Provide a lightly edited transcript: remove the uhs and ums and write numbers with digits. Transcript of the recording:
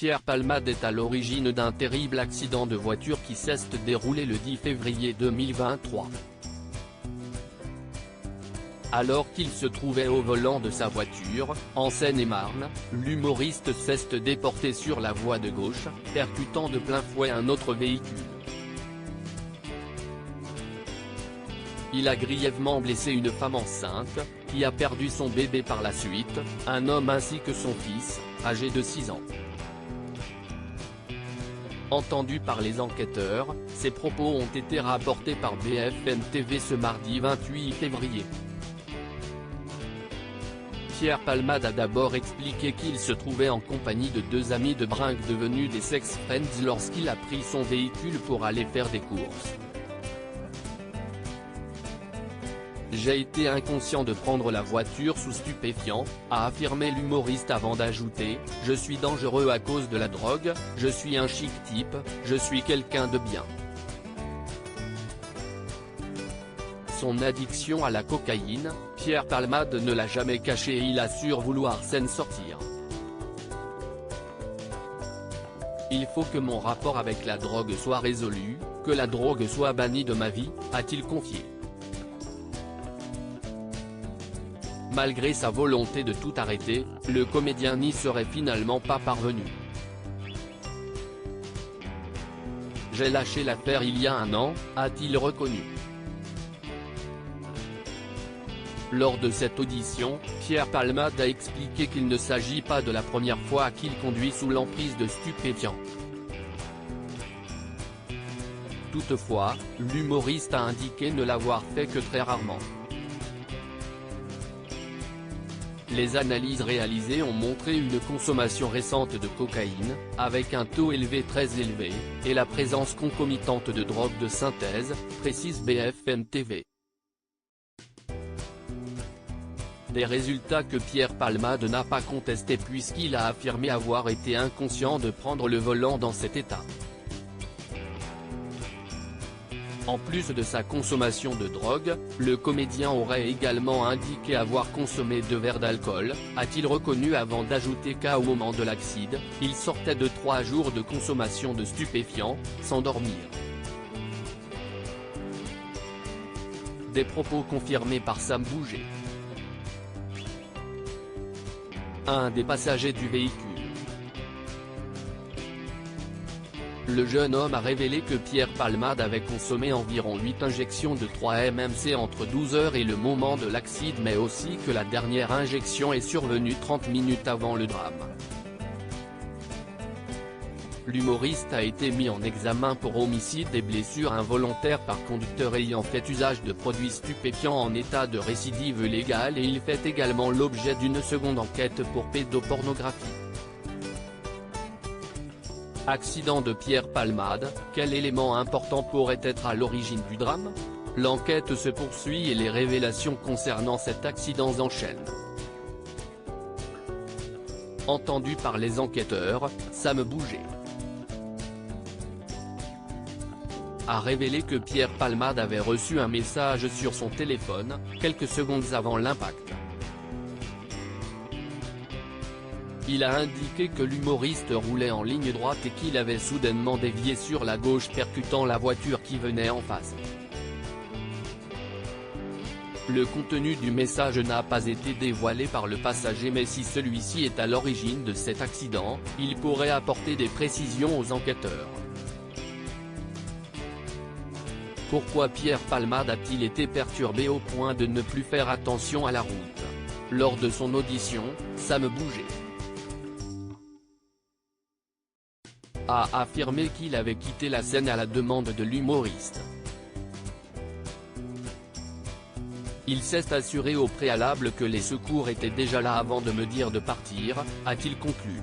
Pierre Palmade est à l'origine d'un terrible accident de voiture qui s'est déroulé le 10 février 2023. Alors qu'il se trouvait au volant de sa voiture, en Seine-et-Marne, l'humoriste s'est déporté sur la voie de gauche, percutant de plein fouet un autre véhicule. Il a grièvement blessé une femme enceinte, qui a perdu son bébé par la suite, un homme ainsi que son fils, âgé de 6 ans. Entendu par les enquêteurs, ses propos ont été rapportés par BFM TV ce mardi 28 février. Pierre Palmade a d'abord expliqué qu'il se trouvait en compagnie de 2 amis de brinque devenus des sex-friends lorsqu'il a pris son véhicule pour aller faire des courses. J'ai été inconscient de prendre la voiture sous stupéfiants, a affirmé l'humoriste avant d'ajouter « Je suis dangereux à cause de la drogue, je suis un chic type, je suis quelqu'un de bien ». Son addiction à la cocaïne, Pierre Palmade ne l'a jamais caché et il assure vouloir s'en sortir. Il faut que mon rapport avec la drogue soit résolu, que la drogue soit bannie de ma vie, a-t-il confié. Malgré sa volonté de tout arrêter, le comédien n'y serait finalement pas parvenu. J'ai lâché l'affaire il y a 1 an, a-t-il reconnu. Lors de cette audition, Pierre Palmade a expliqué qu'il ne s'agit pas de la première fois qu'il conduit sous l'emprise de stupéfiants. Toutefois, l'humoriste a indiqué ne l'avoir fait que très rarement. Les analyses réalisées ont montré une consommation récente de cocaïne, avec un taux élevé très élevé, et la présence concomitante de drogues de synthèse, précise BFM TV. Des résultats que Pierre Palmade n'a pas contestés puisqu'il a affirmé avoir été inconscient de prendre le volant dans cet état. En plus de sa consommation de drogue, le comédien aurait également indiqué avoir consommé 2 verres d'alcool, a-t-il reconnu avant d'ajouter qu'au moment de l'accident, il sortait de 3 jours de consommation de stupéfiants, sans dormir. Des propos confirmés par Sam Bouget, un des passagers du véhicule. Le jeune homme a révélé que Pierre Palmade avait consommé environ 8 injections de 3 MMC entre 12 h et le moment de l'accident, mais aussi que la dernière injection est survenue 30 minutes avant le drame. L'humoriste a été mis en examen pour homicide et blessure involontaire par conducteur ayant fait usage de produits stupéfiants en état de récidive légale et il fait également l'objet d'une seconde enquête pour pédopornographie. Accident de Pierre Palmade, quel élément important pourrait être à l'origine du drame? L'enquête se poursuit et les révélations concernant cet accident s'enchaînent. Entendu par les enquêteurs, Sam Bouget a révélé que Pierre Palmade avait reçu un message sur son téléphone, quelques secondes avant l'impact. Il a indiqué que l'humoriste roulait en ligne droite et qu'il avait soudainement dévié sur la gauche percutant la voiture qui venait en face. Le contenu du message n'a pas été dévoilé par le passager, mais si celui-ci est à l'origine de cet accident, il pourrait apporter des précisions aux enquêteurs. Pourquoi Pierre Palmade a-t-il été perturbé au point de ne plus faire attention à la route? Lors de son audition, Sam Bouget a affirmé qu'il avait quitté la scène à la demande de l'humoriste. Il s'est assuré au préalable que les secours étaient déjà là avant de me dire de partir, a-t-il conclu.